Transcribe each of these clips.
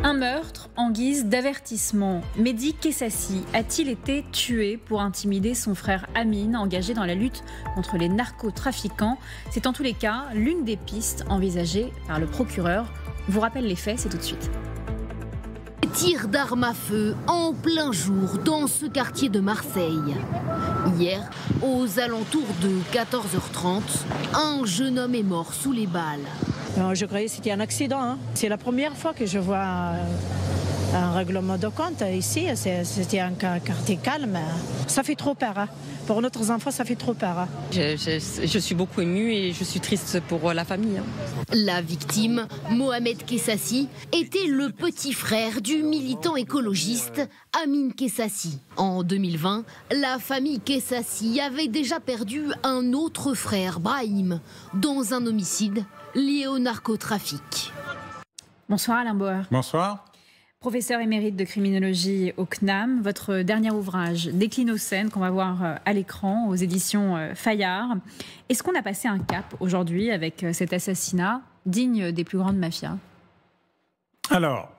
Un meurtre en guise d'avertissement. Mehdi Kessassi a-t-il été tué pour intimider son frère Amine, engagé dans la lutte contre les narcotrafiquants? C'est en tous les cas l'une des pistes envisagées par le procureur. Je vous rappelle les faits, c'est tout de suite. Tir d'armes à feu en plein jour dans ce quartier de Marseille. Hier, aux alentours de 14h30, un jeune homme est mort sous les balles. Je croyais que c'était un accident. C'est la première fois que je vois un règlement de compte ici. C'était un quartier calme. Ça fait trop peur. Pour notre enfant, ça fait trop peur. Je suis beaucoup émue et je suis triste pour la famille. La victime, Mohamed Kessassi, était le petit frère du militant écologiste Amine Kessassi. En 2020, la famille Kessassi avait déjà perdu un autre frère, Brahim, dans un homicide lié au narcotrafic. Bonsoir Alain Bauer. Bonsoir. Professeur émérite de criminologie au CNAM, votre dernier ouvrage, Déclinocène, qu'on va voir à l'écran aux éditions Fayard. Est-ce qu'on a passé un cap aujourd'hui avec cet assassinat digne des plus grandes mafias? Alors,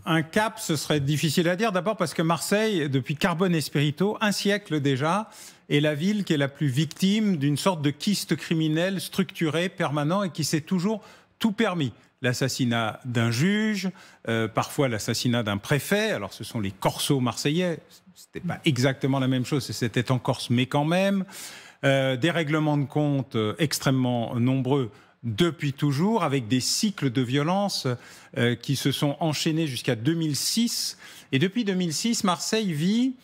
un cap, ce serait difficile à dire. D'abord parce que Marseille, depuis Carbone et Spirito, un siècle déjà, est la ville qui est la plus victime d'une sorte de kyste criminel structuré, permanent et qui s'est toujours tout permis. L'assassinat d'un juge, parfois l'assassinat d'un préfet. Alors ce sont les corsos marseillais, c'était pas exactement la même chose, c'était en Corse, mais quand même. Des règlements de compte extrêmement nombreux depuis toujours, avec des cycles de violence qui se sont enchaînés jusqu'à 2006. Et depuis 2006, Marseille vit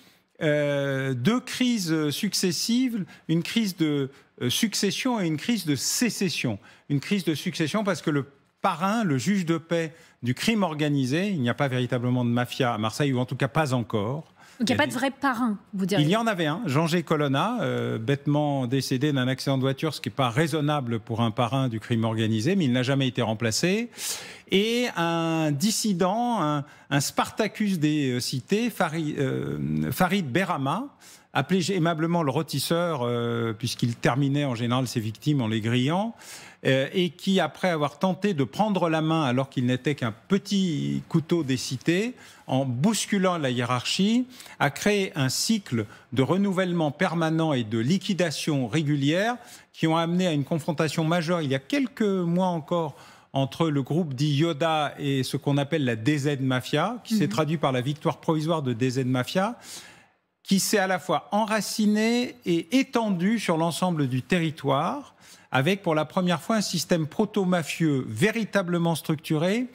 deux crises successives, une crise de succession et une crise de sécession. Une crise de succession parce que le parrain, le juge de paix du crime organisé, il n'y a pas véritablement de mafia à Marseille, ou en tout cas pas encore. Donc il n'y a pas de vrai parrain, vous diriez? Il y en avait un, Jean-G. Colonna, bêtement décédé d'un accident de voiture, ce qui n'est pas raisonnable pour un parrain du crime organisé, mais il n'a jamais été remplacé. Et un dissident, un Spartacus des cités, Farid Berama, appelé aimablement le rôtisseur, puisqu'il terminait en général ses victimes en les grillant, et qui, après avoir tenté de prendre la main alors qu'il n'était qu'un petit couteau des cités, en bousculant la hiérarchie, a créé un cycle de renouvellement permanent et de liquidation régulière qui ont amené à une confrontation majeure il y a quelques mois encore entre le groupe dit Yoda et ce qu'on appelle la DZ Mafia, qui s'est traduit par la victoire provisoire de DZ Mafia, qui s'est à la fois enraciné et étendu sur l'ensemble du territoire, avec pour la première fois un système proto-mafieux véritablement structuré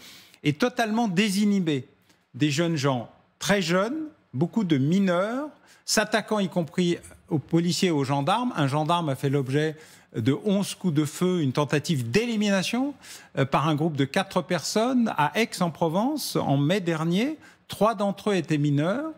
et totalement désinhibé. Des jeunes gens très jeunes, beaucoup de mineurs, s'attaquant y compris aux policiers et aux gendarmes. Un gendarme a fait l'objet de 11 coups de feu, une tentative d'élimination par un groupe de 4 personnes à Aix-en-Provence en mai dernier. 3 d'entre eux étaient mineurs.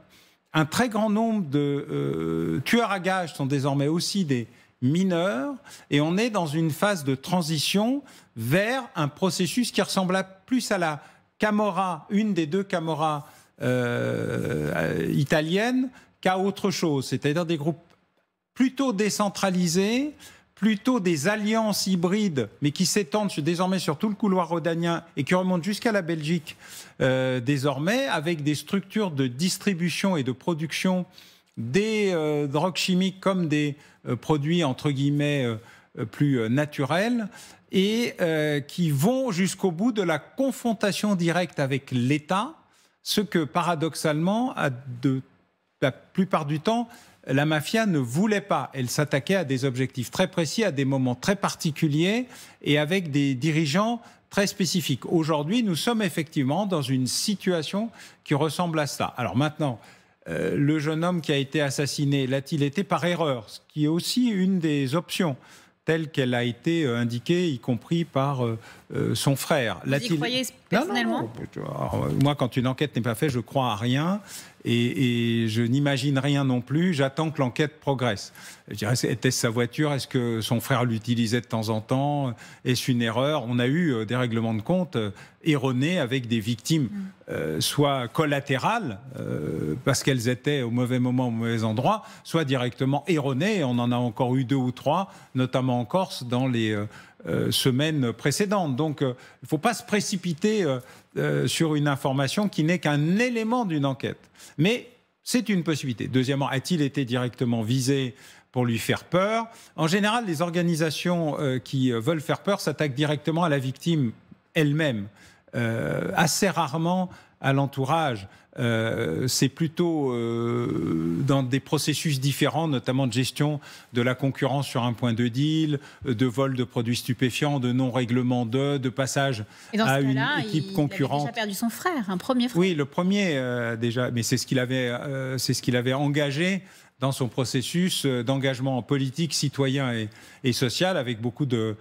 Un très grand nombre de tueurs à gages sont désormais aussi des mineurs, et on est dans une phase de transition vers un processus qui ressemble plus à la Camorra, une des 2 Camorras italiennes, qu'à autre chose, c'est-à-dire des groupes plutôt décentralisés, plutôt des alliances hybrides, mais qui s'étendent désormais sur tout le couloir rhodanien et qui remontent jusqu'à la Belgique désormais, avec des structures de distribution et de production des drogues chimiques comme des produits entre guillemets plus naturels, et qui vont jusqu'au bout de la confrontation directe avec l'État, ce que paradoxalement, la plupart du temps, la mafia ne voulait pas. Elle s'attaquait à des objectifs très précis, à des moments très particuliers et avec des dirigeants très spécifiques. Aujourd'hui, nous sommes effectivement dans une situation qui ressemble à cela. Alors maintenant, le jeune homme qui a été assassiné, l'a-t-il été par erreur? Ce qui est aussi une des options, telle qu'elle a été indiquée, y compris par son frère. Vous y croyez personnellement? Alors, moi, quand une enquête n'est pas faite, je crois à rien. Et je n'imagine rien non plus. J'attends que l'enquête progresse. Je dirais, était-ce sa voiture? Est-ce que son frère l'utilisait de temps en temps? Est-ce une erreur? On a eu des règlements de compte erronés avec des victimes, soit collatérales, parce qu'elles étaient au mauvais moment, au mauvais endroit, soit directement erronées. Et on en a encore eu 2 ou 3, notamment en Corse, dans les semaines précédentes. Donc, il ne faut pas se précipiter sur une information qui n'est qu'un élément d'une enquête. Mais c'est une possibilité. Deuxièmement, a-t-il été directement visé pour lui faire peur? En général, les organisations qui veulent faire peur s'attaquent directement à la victime elle-même, assez rarement à l'entourage. C'est plutôt dans des processus différents, notamment de gestion de la concurrence sur un point de deal, de vol de produits stupéfiants, de non-règlement de passage à une équipe concurrente. Il a déjà perdu son frère, un premier frère. Oui, le premier déjà, mais c'est ce qu'il avait engagé dans son processus d'engagement politique, citoyen et social, avec beaucoup de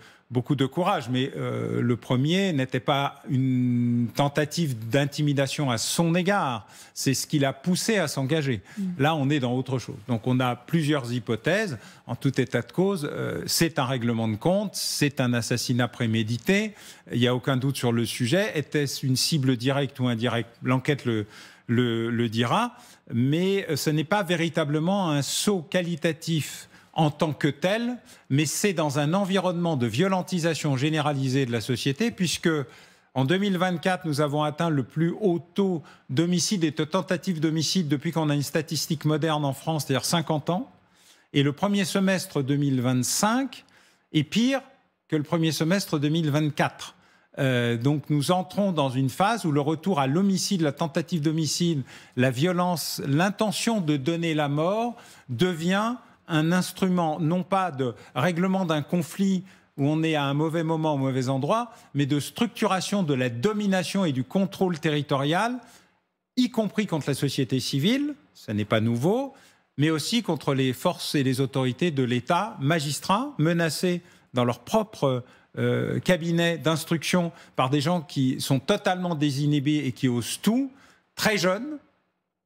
courage. Mais le premier n'était pas une tentative d'intimidation à son égard. C'est ce qui l'a poussé à s'engager. Là, on est dans autre chose. Donc, on a plusieurs hypothèses. En tout état de cause, c'est un règlement de compte, c'est un assassinat prémédité. Il n'y a aucun doute sur le sujet. Était-ce une cible directe ou indirecte? L'enquête le dira. Mais ce n'est pas véritablement un saut qualitatif en tant que tel, mais c'est dans un environnement de violentisation généralisée de la société, puisque en 2024, nous avons atteint le plus haut taux d'homicide et de tentatives d'homicide depuis qu'on a une statistique moderne en France, c'est-à-dire 50 ans. Et le premier semestre 2025 est pire que le premier semestre 2024. Donc nous entrons dans une phase où le retour à l'homicide, la tentative d'homicide, la violence, l'intention de donner la mort devient un instrument, non pas de règlement d'un conflit où on est à un mauvais moment, au mauvais endroit, mais de structuration de la domination et du contrôle territorial, y compris contre la société civile, ce n'est pas nouveau, mais aussi contre les forces et les autorités de l'État, magistrats menacés dans leur propre cabinet d'instruction par des gens qui sont totalement désinhibés et qui osent tout, très jeunes,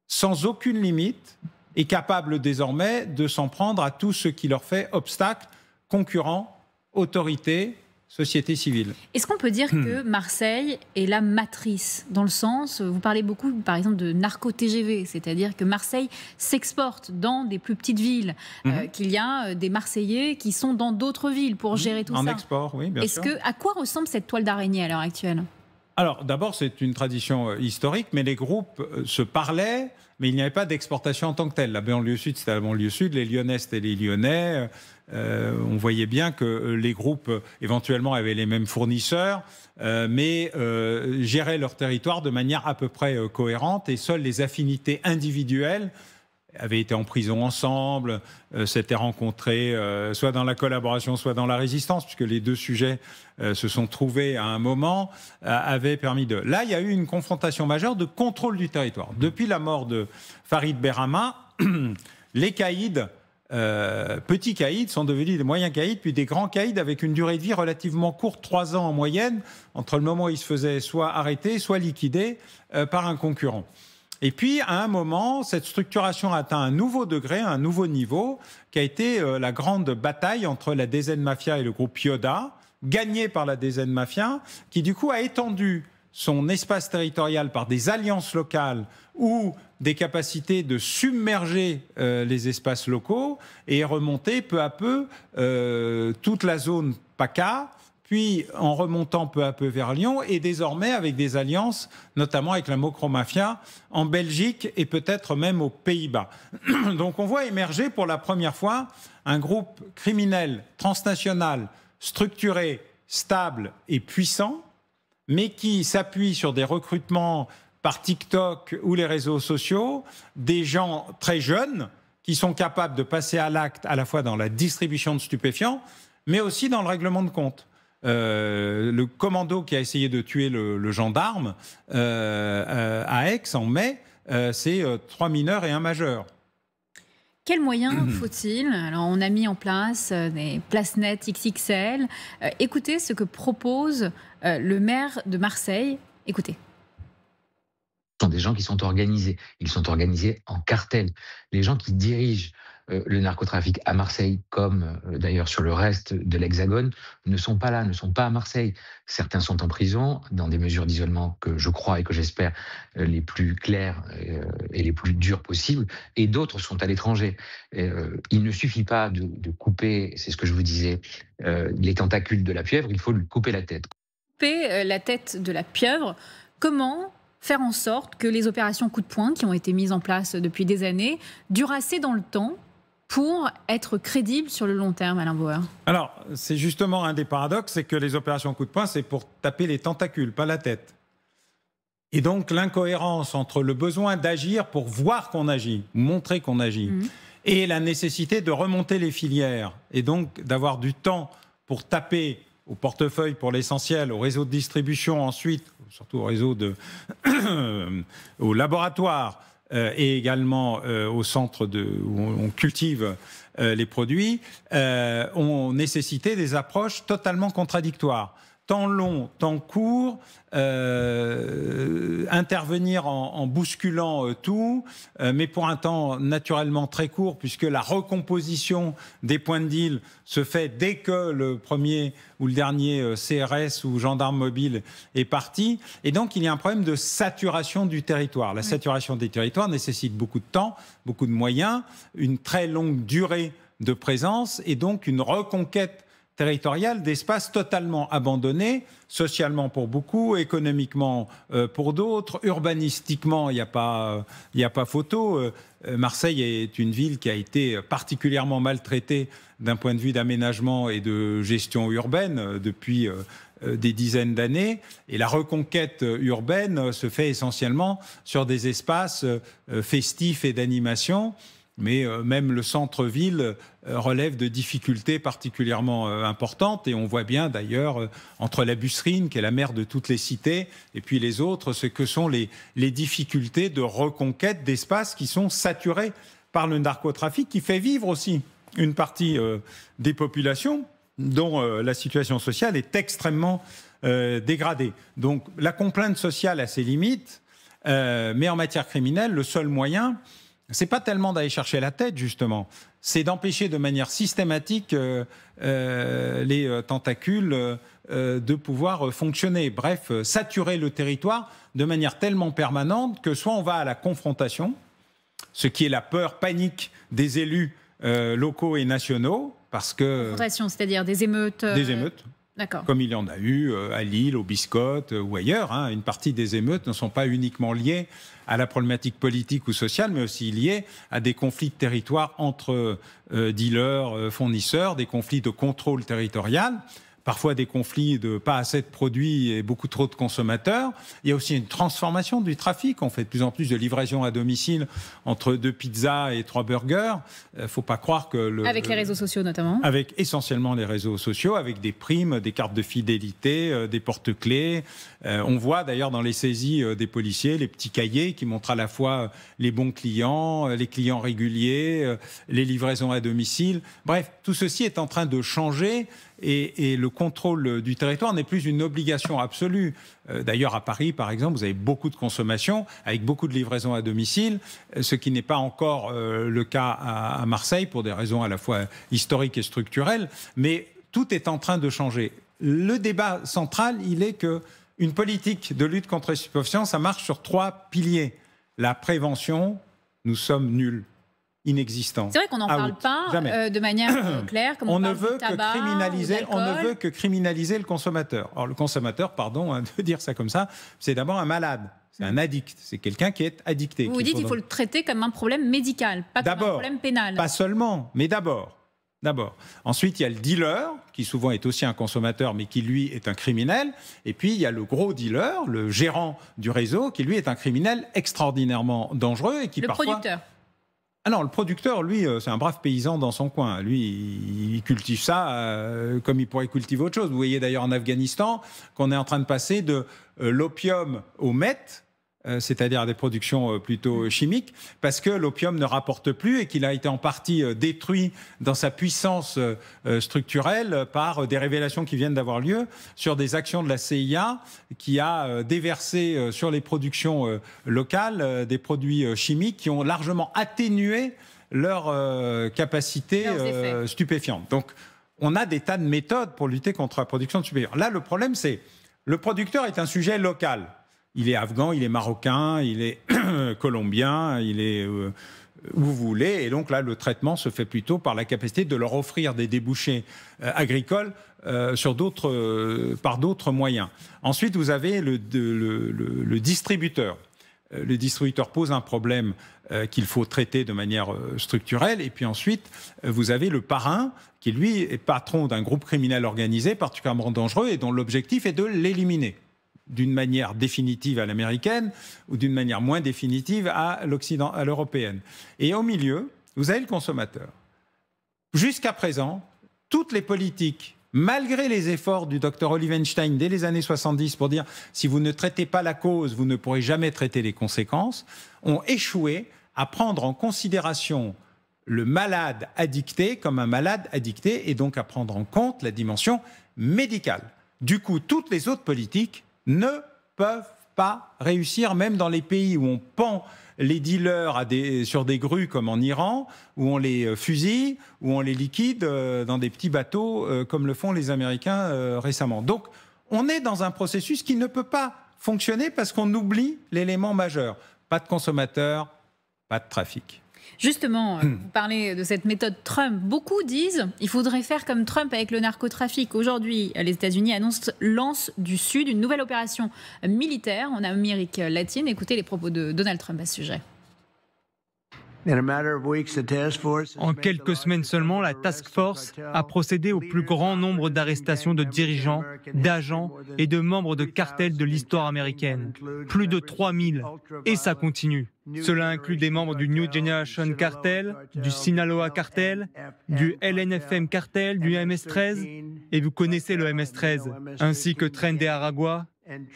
sans aucune limite, et capables désormais de s'en prendre à tout ce qui leur fait obstacle, concurrents, autorités, société civile. Est-ce qu'on peut dire que Marseille est la matrice? Dans le sens, vous parlez beaucoup par exemple de narco-TGV, c'est-à-dire que Marseille s'exporte dans des plus petites villes, qu'il y a des Marseillais qui sont dans d'autres villes pour gérer tout ça. En export, oui, bien sûr. À quoi ressemble cette toile d'araignée à l'heure actuelle? Alors, d'abord, c'est une tradition historique, mais les groupes se parlaient, mais il n'y avait pas d'exportation en tant que telle. La banlieue sud, c'était la banlieue sud, les Lyonnais, c'était les Lyonnais. On voyait bien que les groupes, éventuellement, avaient les mêmes fournisseurs, mais géraient leur territoire de manière à peu près cohérente, et seules les affinités individuelles avaient été en prison ensemble, s'étaient rencontrés soit dans la collaboration, soit dans la résistance, puisque les deux sujets se sont trouvés à un moment, avaient permis de... Là, il y a eu une confrontation majeure de contrôle du territoire. Depuis la mort de Farid Berhama, les caïds, petits caïds, sont devenus des moyens caïds, puis des grands caïds avec une durée de vie relativement courte, 3 ans en moyenne, entre le moment où ils se faisaient soit arrêter, soit liquider par un concurrent. Et puis, à un moment, cette structuration a atteint un nouveau degré, un nouveau niveau, qui a été la grande bataille entre la DZ Mafia et le groupe Yoda, gagnée par la DZ Mafia, qui du coup a étendu son espace territorial par des alliances locales ou des capacités de submerger les espaces locaux et est remontée peu à peu toute la zone PACA, puis en remontant peu à peu vers Lyon, et désormais avec des alliances, notamment avec la Mocro-Mafia, en Belgique et peut-être même aux Pays-Bas. Donc on voit émerger pour la première fois un groupe criminel transnational, structuré, stable et puissant, mais qui s'appuie sur des recrutements par TikTok ou les réseaux sociaux, des gens très jeunes qui sont capables de passer à l'acte à la fois dans la distribution de stupéfiants, mais aussi dans le règlement de compte. Le commando qui a essayé de tuer le gendarme à Aix en mai, c'est 3 mineurs et un majeur. Quels moyens faut-il? Alors, on a mis en place des places nettes XXL. Écoutez ce que propose le maire de Marseille. Écoutez. sont des gens qui sont organisés. Ils sont organisés en cartel. Les gens qui dirigent le narcotrafic à Marseille, comme d'ailleurs sur le reste de l'Hexagone, ne sont pas là, ne sont pas à Marseille. Certains sont en prison, dans des mesures d'isolement que je crois et que j'espère les plus claires et les plus dures possibles, et d'autres sont à l'étranger. Il ne suffit pas de couper, c'est ce que je vous disais, les tentacules de la pieuvre, il faut lui couper la tête. Couper la tête de la pieuvre, comment faire en sorte que les opérations coup de poing qui ont été mises en place depuis des années durent assez dans le temps pour être crédibles sur le long terme, Alain Bauer? Alors, c'est justement un des paradoxes, c'est que les opérations coup de poing, c'est pour taper les tentacules, pas la tête. Et donc, l'incohérence entre le besoin d'agir pour voir qu'on agit, montrer qu'on agit, et la nécessité de remonter les filières, et donc d'avoir du temps pour taper au portefeuille pour l'essentiel, au réseau de distribution ensuite, surtout au réseau au laboratoire, et également au centre où on cultive les produits, ont nécessité des approches totalement contradictoires. Temps long, temps court, intervenir en bousculant tout, mais pour un temps naturellement très court, puisque la recomposition des points de deal se fait dès que le premier ou le dernier CRS ou gendarme mobile est parti. Et donc, il y a un problème de saturation du territoire. La saturation des territoires nécessite beaucoup de temps, beaucoup de moyens, une très longue durée de présence et donc une reconquête territoriale d'espaces totalement abandonnés, socialement pour beaucoup, économiquement pour d'autres, urbanistiquement, il n'y a pas photo. Marseille est une ville qui a été particulièrement maltraitée d'un point de vue d'aménagement et de gestion urbaine depuis des dizaines d'années. Et la reconquête urbaine se fait essentiellement sur des espaces festifs et d'animation. Mais même le centre-ville relève de difficultés particulièrement importantes. Et on voit bien d'ailleurs, entre la Busserine, qui est la mère de toutes les cités, et puis les autres, ce que sont les difficultés de reconquête d'espaces qui sont saturés par le narcotrafic, qui fait vivre aussi une partie des populations dont la situation sociale est extrêmement dégradée. Donc la complainte sociale a ses limites, mais en matière criminelle, le seul moyen, c'est pas tellement d'aller chercher la tête, justement. C'est d'empêcher de manière systématique les tentacules de pouvoir fonctionner. Bref, saturer le territoire de manière tellement permanente que soit on va à la confrontation, ce qui est la peur panique des élus locaux et nationaux, parce que... Confrontation, c'est-à-dire des émeutes Des émeutes. D'accord. Comme il y en a eu à Lille, au Biscotte ou ailleurs. Une partie des émeutes ne sont pas uniquement liées à la problématique politique ou sociale, mais aussi liées à des conflits de territoire entre dealers, fournisseurs, des conflits de contrôle territorial, parfois des conflits de pas assez de produits et beaucoup trop de consommateurs. Il y a aussi une transformation du trafic. On fait de plus en plus de livraisons à domicile entre 2 pizzas et 3 burgers. Il ne faut pas croire que... Avec les réseaux sociaux notamment. Avec essentiellement les réseaux sociaux, avec des primes, des cartes de fidélité, des porte-clés. On voit d'ailleurs dans les saisies des policiers les petits cahiers qui montrent à la fois les bons clients, les clients réguliers, les livraisons à domicile. Bref, tout ceci est en train de changer. Et le contrôle du territoire n'est plus une obligation absolue. D'ailleurs, à Paris, par exemple, vous avez beaucoup de consommation avec beaucoup de livraisons à domicile, ce qui n'est pas encore le cas à Marseille pour des raisons à la fois historiques et structurelles. Mais tout est en train de changer. Le débat central, il est qu'une politique de lutte contre les stupéfiants, ça marche sur 3 piliers. La prévention, nous sommes nuls. Inexistant. C'est vrai qu'on n'en parle pas de manière claire. Comme on ne veut que criminaliser le consommateur. Or, le consommateur, pardon de dire ça comme ça, c'est d'abord un malade. C'est un addict. C'est quelqu'un qui est addicté. Vous dites qu'il faut le traiter comme un problème médical, pas comme un problème pénal. Pas seulement, mais d'abord. Ensuite, il y a le dealer, qui souvent est aussi un consommateur, mais qui, lui, est un criminel. Et puis, il y a le gros dealer, le gérant du réseau, qui, lui, est un criminel extraordinairement dangereux. Et qui le parfois... producteur. Ah non, le producteur, lui, c'est un brave paysan dans son coin. Lui, il cultive ça comme il pourrait cultiver autre chose. Vous voyez d'ailleurs en Afghanistan qu'on est en train de passer de l'opium au meth c'est-à-dire à des productions plutôt chimiques, parce que l'opium ne rapporte plus et qu'il a été en partie détruit dans sa puissance structurelle par des révélations qui viennent d'avoir lieu sur des actions de la CIA qui a déversé sur les productions locales des produits chimiques qui ont largement atténué leur capacité stupéfiante. Donc, on a des tas de méthodes pour lutter contre la production de stupéfiants. Là, le problème, c'est le producteur est un sujet local. Il est afghan, il est marocain, il est colombien, il est où vous voulez. Et donc là, le traitement se fait plutôt par la capacité de leur offrir des débouchés agricoles par d'autres moyens. Ensuite, vous avez le distributeur. Le distributeur pose un problème qu'il faut traiter de manière structurelle. Et puis ensuite, vous avez le parrain qui, lui, est patron d'un groupe criminel organisé particulièrement dangereux et dont l'objectif est de l'éliminer d'une manière définitive à l'américaine ou d'une manière moins définitive à l'européenne. Et au milieu, vous avez le consommateur. Jusqu'à présent, toutes les politiques, malgré les efforts du Dr Olivenstein dès les années 70 pour dire si vous ne traitez pas la cause, vous ne pourrez jamais traiter les conséquences, ont échoué à prendre en considération le malade addicté comme un malade addicté et donc à prendre en compte la dimension médicale. Du coup, toutes les autres politiques ne peuvent pas réussir, même dans les pays où on pend les dealers sur des grues comme en Iran, où on les fusille, où on les liquide dans des petits bateaux comme le font les Américains récemment. Donc, on est dans un processus qui ne peut pas fonctionner parce qu'on oublie l'élément majeur. Pas de consommateurs, pas de trafic. Justement, vous parlez de cette méthode Trump. Beaucoup disent qu'il faudrait faire comme Trump avec le narcotrafic. Aujourd'hui, les États-Unis lancent du Sud une nouvelle opération militaire en Amérique latine. Écoutez les propos de Donald Trump à ce sujet. En quelques semaines seulement, la Task Force a procédé au plus grand nombre d'arrestations de dirigeants, d'agents et de membres de cartels de l'histoire américaine. Plus de 3000. Et ça continue. Cela inclut des membres du New Generation Cartel, du Sinaloa Cartel, du LNFM Cartel, du MS-13. Et vous connaissez le MS-13, ainsi que Tren de Aragua.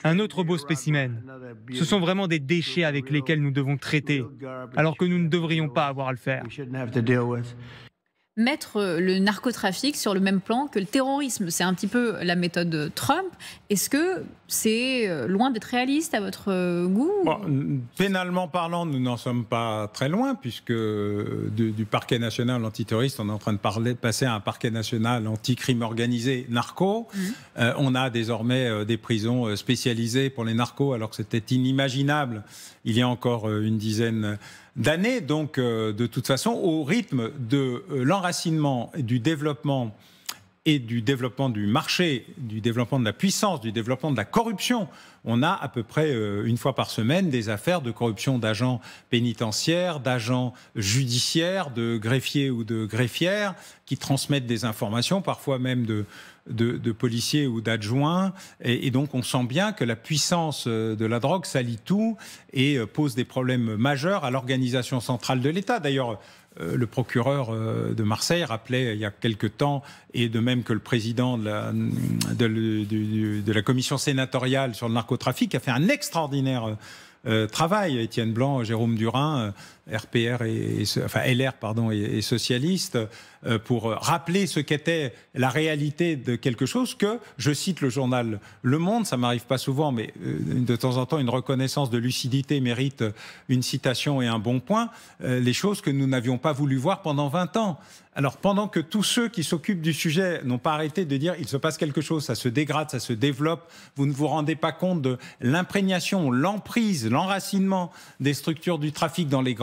Un autre beau spécimen. Ce sont vraiment des déchets avec lesquels nous devons traiter, alors que nous ne devrions pas avoir à le faire. Mettre le narcotrafic sur le même plan que le terrorisme, c'est un petit peu la méthode Trump. Est-ce que c'est loin d'être réaliste à votre goût? Pénalement parlant, nous n'en sommes pas très loin, puisque du parquet national antiterroriste, on est en train de passer à un parquet national anti-crime organisé narco. On a désormais des prisons spécialisées pour les narcos, alors que c'était inimaginable il y a encore une dizaine d'années. Donc, de toute façon, au rythme de l'enracinement et du développement du marché, du développement de la puissance, du développement de la corruption, on a à peu près une fois par semaine des affaires de corruption d'agents pénitentiaires, d'agents judiciaires, de greffiers ou de greffières qui transmettent des informations, parfois même de policiers ou d'adjoints. Et donc on sent bien que la puissance de la drogue salit tout et pose des problèmes majeurs à l'organisation centrale de l'État. D'ailleurs, le procureur de Marseille rappelait il y a quelque temps, et de même que le président de la commission sénatoriale sur le narcotrafic a fait un extraordinaire travail, Étienne Blanc, Jérôme Durin, RPR LR et socialiste, pour rappeler ce qu'était la réalité de quelque chose que, je cite le journal Le Monde, ça m'arrive pas souvent, mais de temps en temps une reconnaissance de lucidité mérite une citation et un bon point, les choses que nous n'avions pas voulu voir pendant 20 ans. Alors pendant que tous ceux qui s'occupent du sujet n'ont pas arrêté de dire il se passe quelque chose, ça se dégrade, ça se développe, vous ne vous rendez pas compte de l'imprégnation, l'emprise, l'enracinement des structures du trafic dans les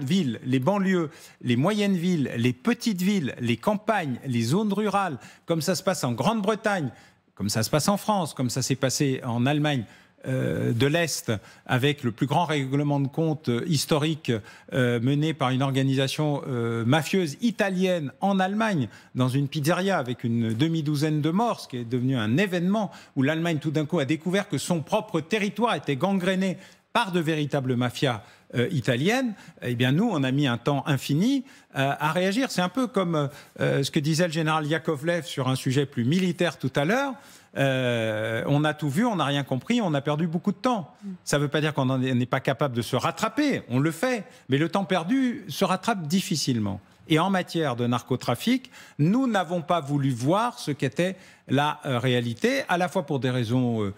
villes, les banlieues, les moyennes villes, les petites villes, les campagnes, les zones rurales, comme ça se passe en Grande-Bretagne, comme ça se passe en France, comme ça s'est passé en Allemagne de l'Est, avec le plus grand règlement de compte historique mené par une organisation mafieuse italienne en Allemagne, dans une pizzeria avec une demi-douzaine de morts, ce qui est devenu un événement où l'Allemagne tout d'un coup a découvert que son propre territoire était gangréné par de véritables mafias italiennes. Eh bien nous, on a mis un temps infini à réagir. C'est un peu comme ce que disait le général Yakovlev sur un sujet plus militaire tout à l'heure. On a tout vu, on n'a rien compris, on a perdu beaucoup de temps. Ça ne veut pas dire qu'on n'est pas capable de se rattraper, on le fait, mais le temps perdu se rattrape difficilement. Et en matière de narcotrafic, nous n'avons pas voulu voir ce qu'était la réalité, à la fois pour des raisons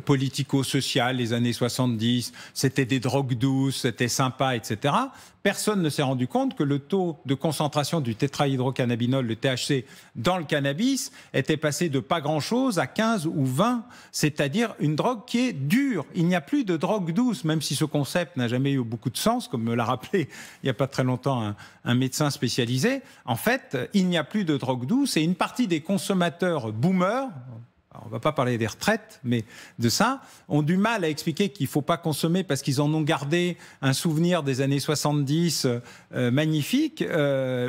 politico-sociales, les années 70, c'était des drogues douces, c'était sympa, etc. Personne ne s'est rendu compte que le taux de concentration du tétrahydrocannabinol, le THC, dans le cannabis était passé de pas grand-chose à 15 ou 20, c'est-à-dire une drogue qui est dure. Il n'y a plus de drogue douce, même si ce concept n'a jamais eu beaucoup de sens, comme me l'a rappelé il n'y a pas très longtemps un médecin spécialisé. En fait, il n'y a plus de drogue douce et une partie des consommateurs boomers, on ne va pas parler des retraites, mais de ça, ont du mal à expliquer qu'il ne faut pas consommer parce qu'ils en ont gardé un souvenir des années 70 magnifique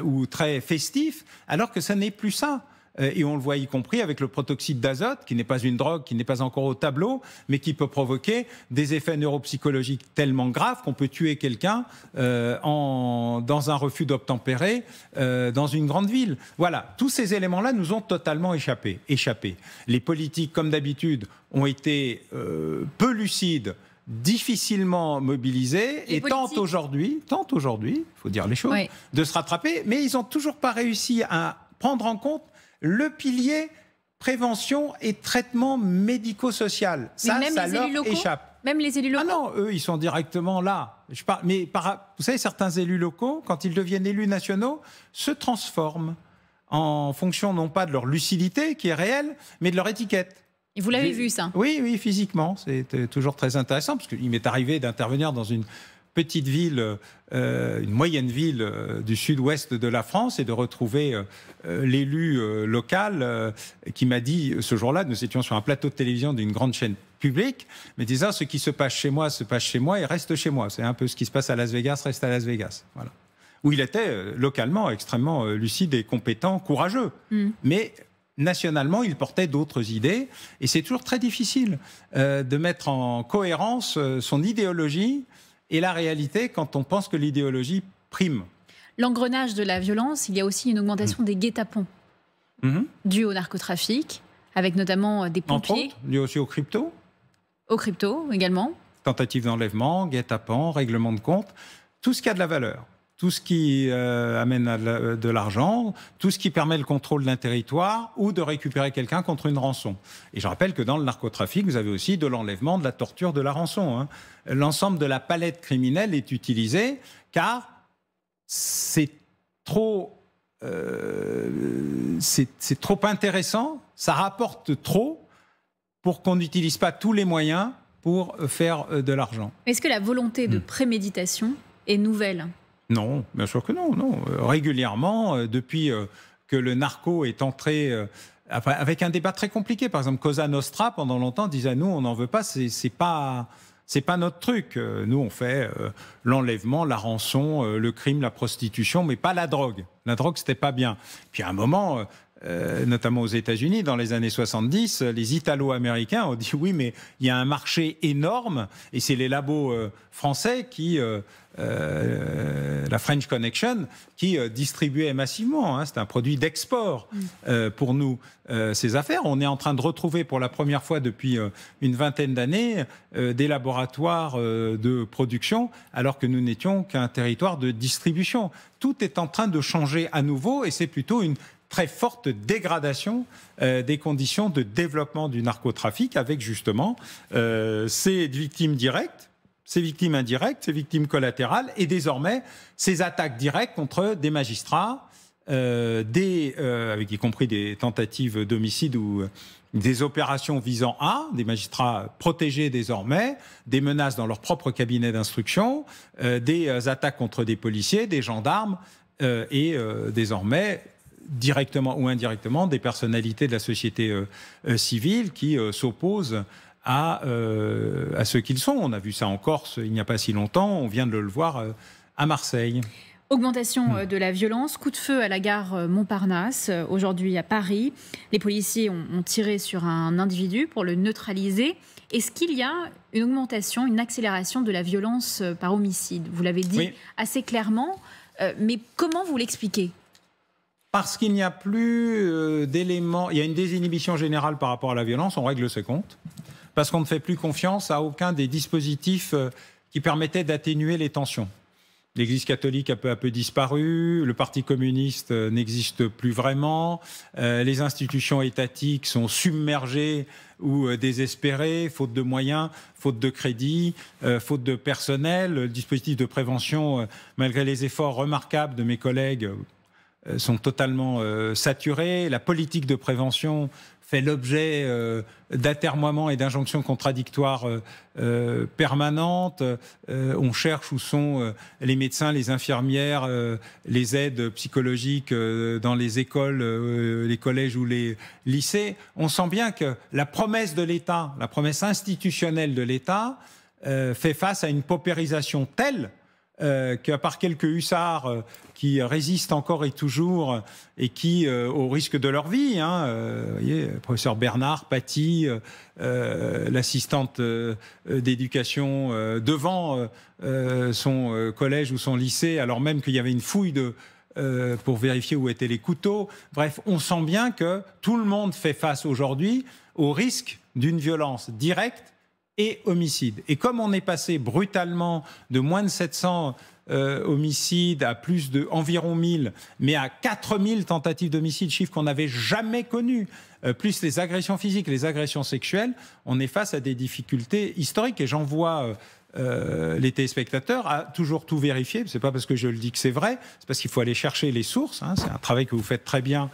ou très festif, alors que ça n'est plus ça. Et on le voit y compris avec le protoxyde d'azote, qui n'est pas une drogue, qui n'est pas encore au tableau, mais qui peut provoquer des effets neuropsychologiques tellement graves qu'on peut tuer quelqu'un dans un refus d'obtempérer dans une grande ville. Voilà, tous ces éléments-là nous ont totalement échappé. Les politiques, comme d'habitude, ont été peu lucides, difficilement mobilisés et tentent aujourd'hui, il faut dire les choses, de se rattraper, mais ils n'ont toujours pas réussi à prendre en compte le pilier prévention et traitement médico-social. Ça leur échappe. Même les élus locaux. Ah non, eux, ils sont directement là. Vous savez, certains élus locaux, quand ils deviennent élus nationaux, se transforment en fonction non pas de leur lucidité, qui est réelle, mais de leur étiquette. Et vous l'avez vu, ça? Oui, physiquement. C'est toujours très intéressant, parce qu'il m'est arrivé d'intervenir dans une petite ville, une moyenne ville du sud-ouest de la France et de retrouver l'élu local qui m'a dit, ce jour-là, nous étions sur un plateau de télévision d'une grande chaîne publique, mais disant ce qui se passe chez moi et reste chez moi. C'est un peu ce qui se passe à Las Vegas, reste à Las Vegas. Voilà. Où il était localement extrêmement lucide et compétent, courageux. Mais nationalement, il portait d'autres idées et c'est toujours très difficile de mettre en cohérence son idéologie et la réalité quand on pense que l'idéologie prime. L'engrenage de la violence, il y a aussi une augmentation des guet-apens due au narcotrafic, avec notamment des pompiers. Entre autres, dû aussi au crypto. Au crypto également. Tentative d'enlèvement, guet-apens, règlement de compte, tout ce qui a de la valeur. Tout ce qui amène de l'argent, tout ce qui permet le contrôle d'un territoire ou de récupérer quelqu'un contre une rançon. Et je rappelle que dans le narcotrafic, vous avez aussi de l'enlèvement, de la torture, de la rançon. L'ensemble de la palette criminelle est utilisé car c'est trop intéressant, ça rapporte trop pour qu'on n'utilise pas tous les moyens pour faire de l'argent. Est-ce que la volonté de préméditation est nouvelle ? Non, bien sûr que non. Régulièrement, depuis que le narco est entré, avec un débat très compliqué. Par exemple, Cosa Nostra, pendant longtemps, disait nous, on n'en veut pas, c'est pas notre truc. Nous, on fait l'enlèvement, la rançon, le crime, la prostitution, mais pas la drogue. La drogue, c'était pas bien. Puis à un moment, notamment aux États-Unis, dans les années 70, les Italo-Américains ont dit oui, mais il y a un marché énorme, et c'est les labos français qui, la French Connection, qui distribuait massivement. C'est un produit d'export pour nous, ces affaires. On est en train de retrouver pour la première fois depuis une vingtaine d'années des laboratoires de production, alors que nous n'étions qu'un territoire de distribution. Tout est en train de changer à nouveau, et c'est plutôt une très forte dégradation des conditions de développement du narcotrafic avec justement ces victimes directes, ces victimes indirectes, ces victimes collatérales et désormais ces attaques directes contre des magistrats, avec y compris des tentatives d'homicide ou des opérations visant à des magistrats protégés désormais, des menaces dans leur propre cabinet d'instruction, des attaques contre des policiers, des gendarmes et désormais directement ou indirectement des personnalités de la société civile qui s'opposent à ce qu'ils sont. On a vu ça en Corse il n'y a pas si longtemps, on vient de le voir à Marseille. Augmentation de la violence, coup de feu à la gare Montparnasse, aujourd'hui à Paris. Les policiers ont tiré sur un individu pour le neutraliser. Est-ce qu'il y a une augmentation, une accélération de la violence par homicide? Vous l'avez dit assez clairement, mais comment vous l'expliquez? Parce qu'il n'y a plus d'éléments, il y a une désinhibition générale par rapport à la violence, on règle ses comptes, parce qu'on ne fait plus confiance à aucun des dispositifs qui permettaient d'atténuer les tensions. L'Église catholique a peu à peu disparu, le Parti communiste n'existe plus vraiment, les institutions étatiques sont submergées ou désespérées, faute de moyens, faute de crédit, faute de personnel. Le dispositif de prévention, malgré les efforts remarquables de mes collègues, sont totalement saturés. La politique de prévention fait l'objet d'atermoiements et d'injonctions contradictoires permanentes. On cherche où sont les médecins, les infirmières, les aides psychologiques dans les écoles, les collèges ou les lycées. On sent bien que la promesse de l'État, la promesse institutionnelle de l'État, fait face à une paupérisation telle qu'à part quelques hussards qui résistent encore et toujours et qui, au risque de leur vie, vous voyez, le professeur Bernard, Paty, l'assistante d'éducation devant son collège ou son lycée, alors même qu'il y avait une fouille pour vérifier où étaient les couteaux. Bref, on sent bien que tout le monde fait face aujourd'hui au risque d'une violence directe et homicide. Et comme on est passé brutalement de moins de 700 homicides à plus de environ 1000, mais à 4000 tentatives d'homicide, chiffre qu'on n'avait jamais connu, plus les agressions physiques, les agressions sexuelles, on est face à des difficultés historiques. Et j'en vois les téléspectateurs à toujours tout vérifier. C'est pas parce que je le dis que c'est vrai, c'est parce qu'il faut aller chercher les sources. C'est un travail que vous faites très bien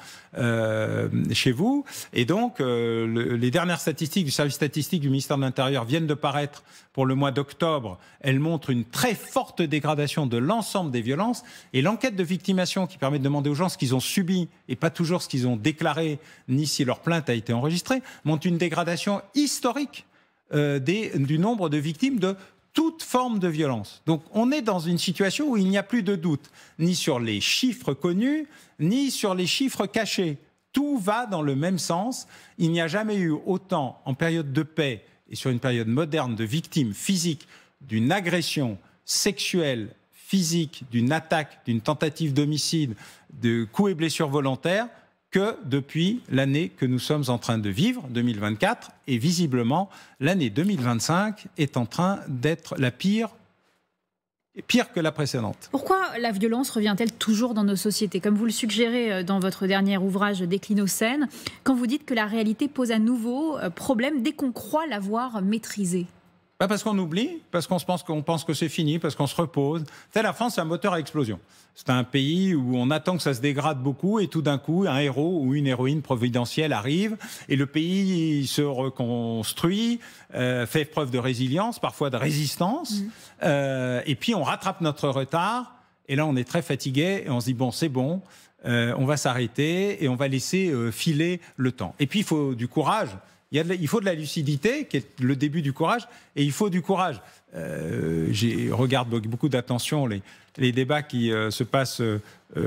chez vous. Et donc, les dernières statistiques du service statistique du ministère de l'Intérieur viennent de paraître pour le mois d'octobre. Elles montrent une très forte dégradation de l'ensemble des violences. Et l'enquête de victimation qui permet de demander aux gens ce qu'ils ont subi et pas toujours ce qu'ils ont déclaré, ni si leur plainte a été enregistrée, montre une dégradation historique du nombre de victimes de toute forme de violence. Donc on est dans une situation où il n'y a plus de doute, ni sur les chiffres connus, ni sur les chiffres cachés. Tout va dans le même sens. Il n'y a jamais eu autant, en période de paix et sur une période moderne, de victimes physiques d'une agression sexuelle, physique, d'une attaque, d'une tentative d'homicide, de coups et blessures volontaires, que depuis l'année que nous sommes en train de vivre, 2024, et visiblement, l'année 2025 est en train d'être la pire que la précédente. Pourquoi la violence revient-elle toujours dans nos sociétés? Comme vous le suggérez dans votre dernier ouvrage Déclinocène, quand vous dites que la réalité pose à nouveau problème dès qu'on croit l'avoir maîtrisée. Parce qu'on oublie, parce qu'on pense que c'est fini, parce qu'on se repose. La France, c'est un moteur à explosion. C'est un pays où on attend que ça se dégrade beaucoup et tout d'un coup, un héros ou une héroïne providentielle arrive et le pays se reconstruit, fait preuve de résilience, parfois de résistance. Et puis, on rattrape notre retard et là, on est très fatigué et on se dit, bon, c'est bon, on va s'arrêter et on va laisser filer le temps. Et puis, il faut du courage. Il faut de la lucidité, qui est le début du courage, et il faut du courage. Je regarde beaucoup d'attention les débats qui se passent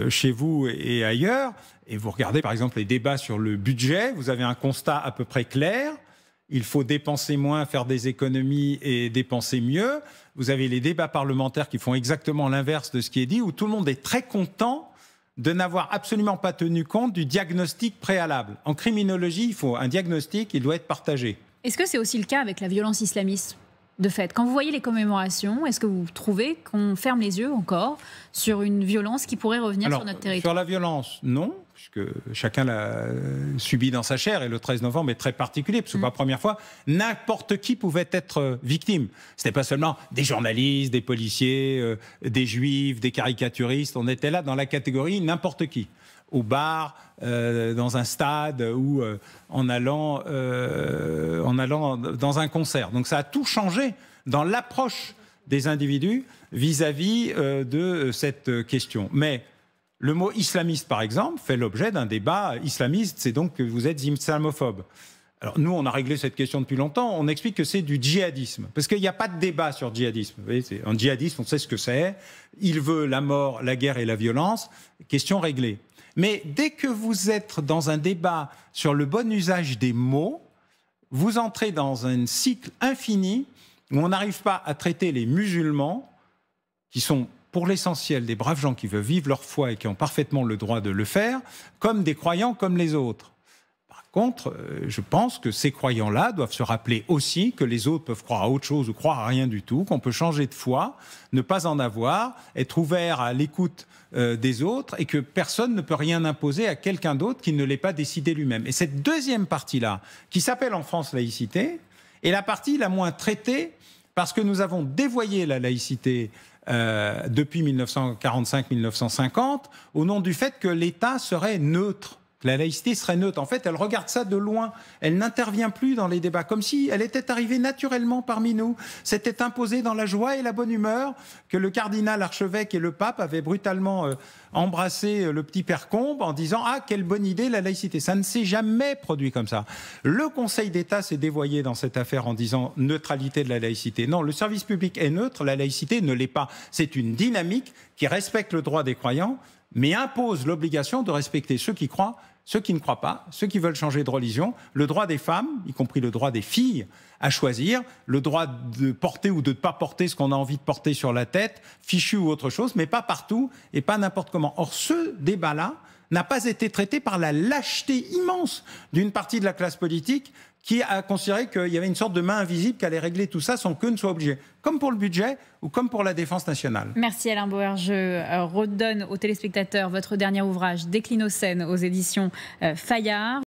chez vous et ailleurs, et vous regardez par exemple les débats sur le budget, vous avez un constat à peu près clair, il faut dépenser moins, faire des économies et dépenser mieux. Vous avez les débats parlementaires qui font exactement l'inverse de ce qui est dit, où tout le monde est très content de n'avoir absolument pas tenu compte du diagnostic préalable. En criminologie, il faut un diagnostic, il doit être partagé. Est-ce que c'est aussi le cas avec la violence islamiste, de fait? Quand vous voyez les commémorations, est-ce que vous trouvez qu'on ferme les yeux encore sur une violence qui pourrait revenir sur notre territoire? Sur la violence, non, puisque chacun l'a subi dans sa chair, et le 13 novembre est très particulier, parce que pour la première fois, n'importe qui pouvait être victime. Ce n'était pas seulement des journalistes, des policiers, des juifs, des caricaturistes, on était là dans la catégorie n'importe qui. Au bar, dans un stade ou en allant dans un concert. Donc ça a tout changé dans l'approche des individus vis-à-vis de cette question. Mais le mot islamiste, par exemple, fait l'objet d'un débat islamiste, c'est donc que vous êtes islamophobe. Alors nous, on a réglé cette question depuis longtemps, on explique que c'est du djihadisme, parce qu'il n'y a pas de débat sur djihadisme. Vous voyez, un djihadiste, on sait ce que c'est, il veut la mort, la guerre et la violence, question réglée. Mais dès que vous êtes dans un débat sur le bon usage des mots, vous entrez dans un cycle infini où on n'arrive pas à traiter les musulmans, qui sont pour l'essentiel, des braves gens qui veulent vivre leur foi et qui ont parfaitement le droit de le faire, comme des croyants comme les autres. Par contre, je pense que ces croyants-là doivent se rappeler aussi que les autres peuvent croire à autre chose ou croire à rien du tout, qu'on peut changer de foi, ne pas en avoir, être ouvert à l'écoute des autres et que personne ne peut rien imposer à quelqu'un d'autre qui ne l'ait pas décidé lui-même. Et cette deuxième partie-là, qui s'appelle en France laïcité, est la partie la moins traitée parce que nous avons dévoyé la laïcité depuis 1945-1950 au nom du fait que l'État serait neutre. La laïcité serait neutre. En fait, elle regarde ça de loin. Elle n'intervient plus dans les débats, comme si elle était arrivée naturellement parmi nous. C'était imposé dans la joie et la bonne humeur que le cardinal, archevêque et le pape avaient brutalement embrassé le petit père Combe en disant « Ah, quelle bonne idée la laïcité !» Ça ne s'est jamais produit comme ça. Le Conseil d'État s'est dévoyé dans cette affaire en disant « neutralité de la laïcité ». Non, le service public est neutre, la laïcité ne l'est pas. C'est une dynamique qui respecte le droit des croyants, mais impose l'obligation de respecter ceux qui croient, ceux qui ne croient pas, ceux qui veulent changer de religion, le droit des femmes, y compris le droit des filles, à choisir, le droit de porter ou de ne pas porter ce qu'on a envie de porter sur la tête, fichu ou autre chose, mais pas partout et pas n'importe comment. Or, ce débat-là n'a pas été traité par la lâcheté immense d'une partie de la classe politique qui a considéré qu'il y avait une sorte de main invisible qui allait régler tout ça sans qu'eux ne soient obligés, comme pour le budget ou comme pour la défense nationale. Merci Alain Bauer. Je redonne aux téléspectateurs votre dernier ouvrage, Déclinocène, aux éditions Fayard.